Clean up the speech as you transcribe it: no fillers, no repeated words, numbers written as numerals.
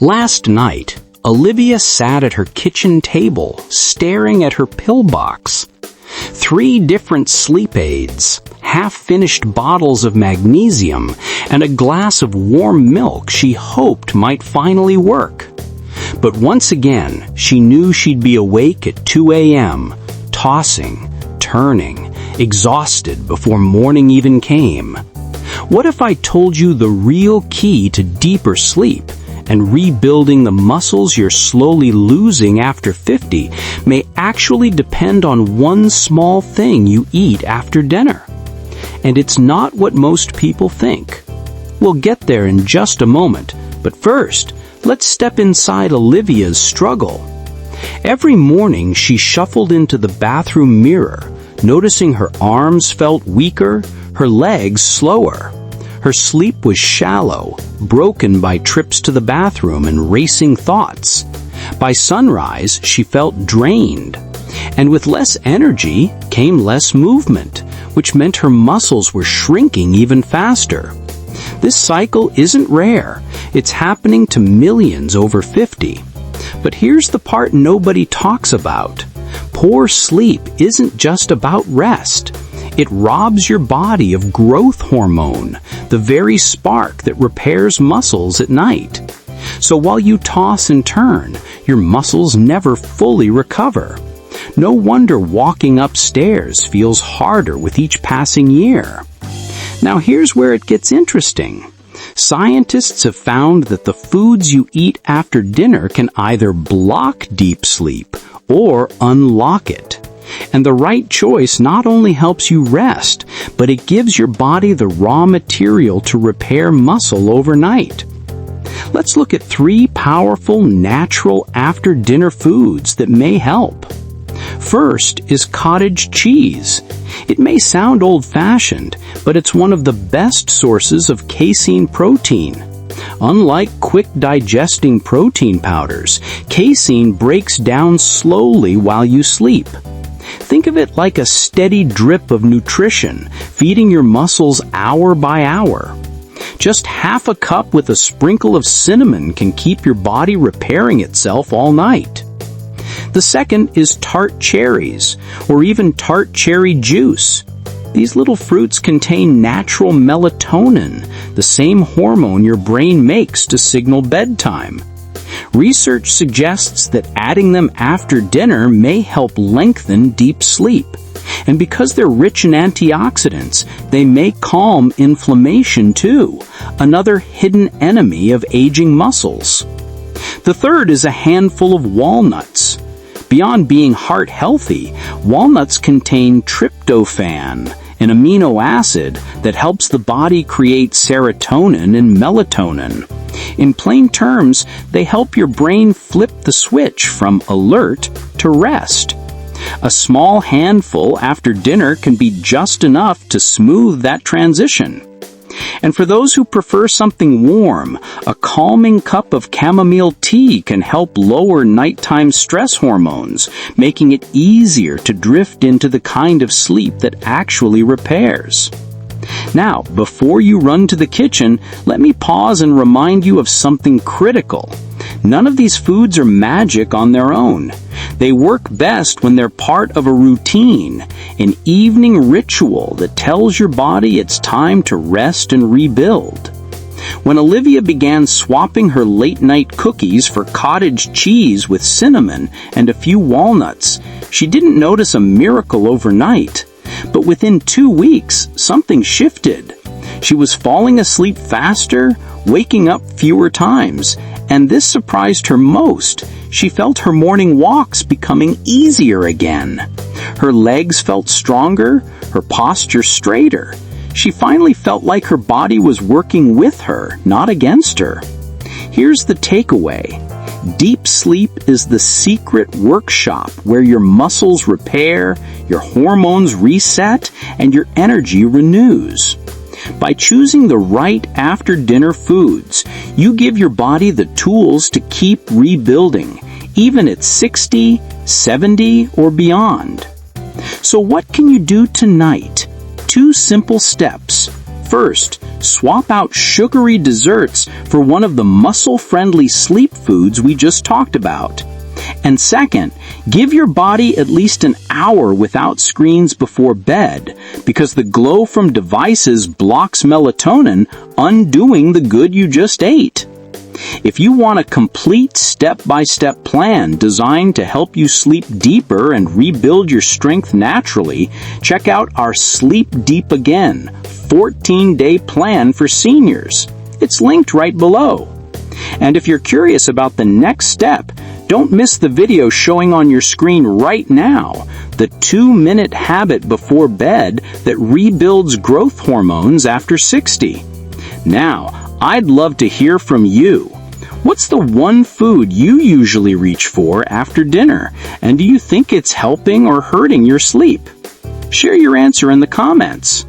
Last night, Olivia sat at her kitchen table, staring at her pillbox. 3 different sleep aids, half-finished bottles of magnesium, and a glass of warm milk she hoped might finally work. But once again, she knew she'd be awake at 2 a.m., tossing, turning, exhausted before morning even came. What if I told you the real key to deeper sleep and rebuilding the muscles you're slowly losing after 50 may actually depend on one small thing you eat after dinner? And it's not what most people think. We'll get there in just a moment, but first, let's step inside Olivia's struggle. Every morning she shuffled into the bathroom mirror, noticing her arms felt weaker, her legs slower. Her sleep was shallow, broken by trips to the bathroom and racing thoughts. By sunrise, she felt drained. And with less energy came less movement, which meant her muscles were shrinking even faster. This cycle isn't rare. It's happening to millions over 50. But here's the part nobody talks about. Poor sleep isn't just about rest. It robs your body of growth hormone, the very spark that repairs muscles at night. So while you toss and turn, your muscles never fully recover. No wonder walking upstairs feels harder with each passing year. Now here's where it gets interesting. Scientists have found that the foods you eat after dinner can either block deep sleep or unlock it. And the right choice not only helps you rest, but it gives your body the raw material to repair muscle overnight. Let's look at 3 powerful, natural after-dinner foods that may help. First is cottage cheese. It may sound old-fashioned, but it's one of the best sources of casein protein. Unlike quick-digesting protein powders, casein breaks down slowly while you sleep. Think of it like a steady drip of nutrition, feeding your muscles hour by hour. Just half a cup with a sprinkle of cinnamon can keep your body repairing itself all night. The second is tart cherries, or even tart cherry juice. These little fruits contain natural melatonin, the same hormone your brain makes to signal bedtime. Research suggests that adding them after dinner may help lengthen deep sleep. And because they're rich in antioxidants, they may calm inflammation too, another hidden enemy of aging muscles. The third is a handful of walnuts. Beyond being heart healthy, walnuts contain tryptophan, an amino acid that helps the body create serotonin and melatonin. In plain terms, they help your brain flip the switch from alert to rest. A small handful after dinner can be just enough to smooth that transition. And for those who prefer something warm, a calming cup of chamomile tea can help lower nighttime stress hormones, making it easier to drift into the kind of sleep that actually repairs. Now, before you run to the kitchen, let me pause and remind you of something critical. None of these foods are magic on their own. They work best when they're part of a routine, an evening ritual that tells your body it's time to rest and rebuild. When Olivia began swapping her late-night cookies for cottage cheese with cinnamon and a few walnuts, she didn't notice a miracle overnight. But within 2 weeks, something shifted. She was falling asleep faster, waking up fewer times, and this surprised her most. She felt her morning walks becoming easier again. Her legs felt stronger, her posture straighter. She finally felt like her body was working with her, not against her. Here's the takeaway. Deep sleep is the secret workshop where your muscles repair, your hormones reset, and your energy renews. By choosing the right after-dinner foods, you give your body the tools to keep rebuilding, even at 60, 70, or beyond. So what can you do tonight? 2 simple steps. First, swap out sugary desserts for one of the muscle-friendly sleep foods we just talked about. And second, give your body at least an hour without screens before bed, because the glow from devices blocks melatonin, undoing the good you just ate. If you want a complete step-by-step plan designed to help you sleep deeper and rebuild your strength naturally, check out our Sleep Deep Again 14-day plan for seniors. It's linked right below. And if you're curious about the next step, don't miss the video showing on your screen right now, the 2-minute habit before bed that rebuilds growth hormones after 60. Now, I'd love to hear from you. What's the one food you usually reach for after dinner, and do you think it's helping or hurting your sleep? Share your answer in the comments.